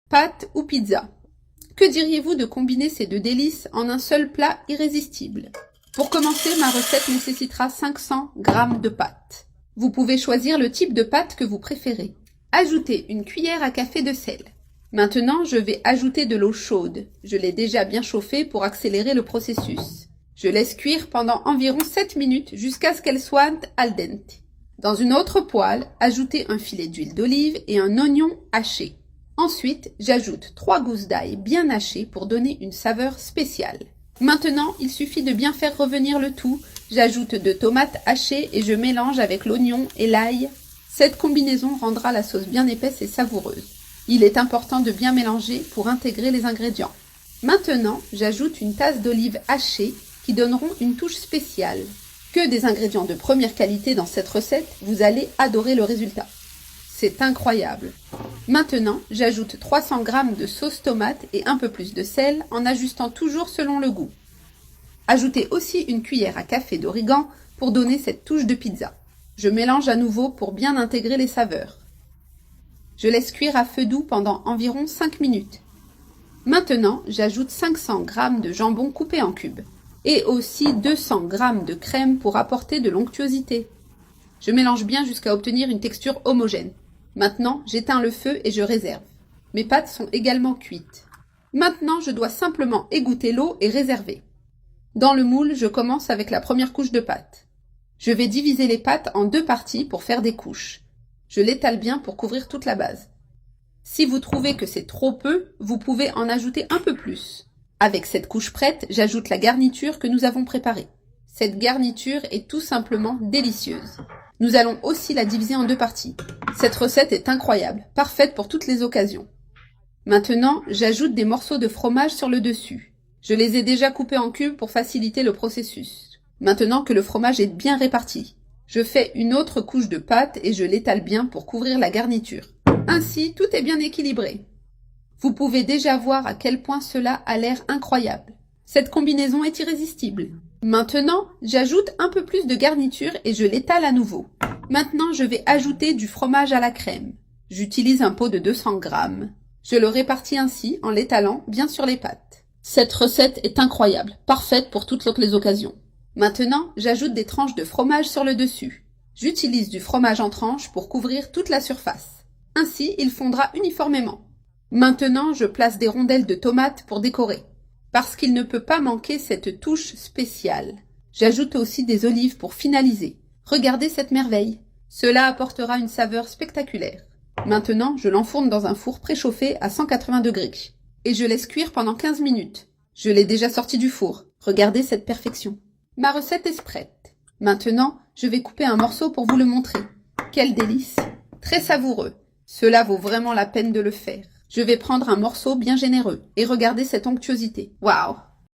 Pâtes ou pizza? Que diriez-vous de combiner ces deux délices en un seul plat irrésistible? Pour commencer, ma recette nécessitera 500 g de pâtes. Vous pouvez choisir le type de pâte que vous préférez. Ajoutez une cuillère à café de sel. Maintenant, je vais ajouter de l'eau chaude. Je l'ai déjà bien chauffée pour accélérer le processus. Je laisse cuire pendant environ 7 minutes jusqu'à ce qu'elle soit al dente. Dans une autre poêle, ajoutez un filet d'huile d'olive et un oignon haché. Ensuite, j'ajoute 3 gousses d'ail bien hachées pour donner une saveur spéciale. Maintenant, il suffit de bien faire revenir le tout. J'ajoute 2 tomates hachées et je mélange avec l'oignon et l'ail. Cette combinaison rendra la sauce bien épaisse et savoureuse. Il est important de bien mélanger pour intégrer les ingrédients. Maintenant, j'ajoute une tasse d'olives hachées qui donneront une touche spéciale. Que des ingrédients de première qualité dans cette recette, vous allez adorer le résultat. C'est incroyable. Maintenant, j'ajoute 300 g de sauce tomate et un peu plus de sel en ajustant toujours selon le goût. Ajoutez aussi une cuillère à café d'origan pour donner cette touche de pizza. Je mélange à nouveau pour bien intégrer les saveurs. Je laisse cuire à feu doux pendant environ 5 minutes. Maintenant, j'ajoute 500 g de jambon coupé en cubes et aussi 200 g de crème pour apporter de l'onctuosité. Je mélange bien jusqu'à obtenir une texture homogène. Maintenant, j'éteins le feu et je réserve. Mes pâtes sont également cuites. Maintenant, je dois simplement égoutter l'eau et réserver. Dans le moule, je commence avec la première couche de pâte. Je vais diviser les pâtes en 2 parties pour faire des couches. Je l'étale bien pour couvrir toute la base. Si vous trouvez que c'est trop peu, vous pouvez en ajouter un peu plus. Avec cette couche prête, j'ajoute la garniture que nous avons préparée. Cette garniture est tout simplement délicieuse. Nous allons aussi la diviser en 2 parties. Cette recette est incroyable, parfaite pour toutes les occasions. Maintenant, j'ajoute des morceaux de fromage sur le dessus. Je les ai déjà coupés en cubes pour faciliter le processus. Maintenant que le fromage est bien réparti, je fais une autre couche de pâte et je l'étale bien pour couvrir la garniture. Ainsi, tout est bien équilibré. Vous pouvez déjà voir à quel point cela a l'air incroyable. Cette combinaison est irrésistible. Maintenant, j'ajoute un peu plus de garniture et je l'étale à nouveau. Maintenant, je vais ajouter du fromage à la crème. J'utilise un pot de 200 g. Je le répartis ainsi en l'étalant bien sur les pâtes. Cette recette est incroyable, parfaite pour toutes les occasions. Maintenant, j'ajoute des tranches de fromage sur le dessus. J'utilise du fromage en tranches pour couvrir toute la surface. Ainsi, il fondra uniformément. Maintenant, je place des rondelles de tomates pour décorer, parce qu'il ne peut pas manquer cette touche spéciale. J'ajoute aussi des olives pour finaliser. Regardez cette merveille. Cela apportera une saveur spectaculaire. Maintenant, je l'enfourne dans un four préchauffé à 180 degrés et je laisse cuire pendant 15 minutes. Je l'ai déjà sorti du four. Regardez cette perfection. Ma recette est prête. Maintenant, je vais couper un morceau pour vous le montrer. Quel délice! Très savoureux. Cela vaut vraiment la peine de le faire. Je vais prendre un morceau bien généreux et regardez cette onctuosité. Waouh!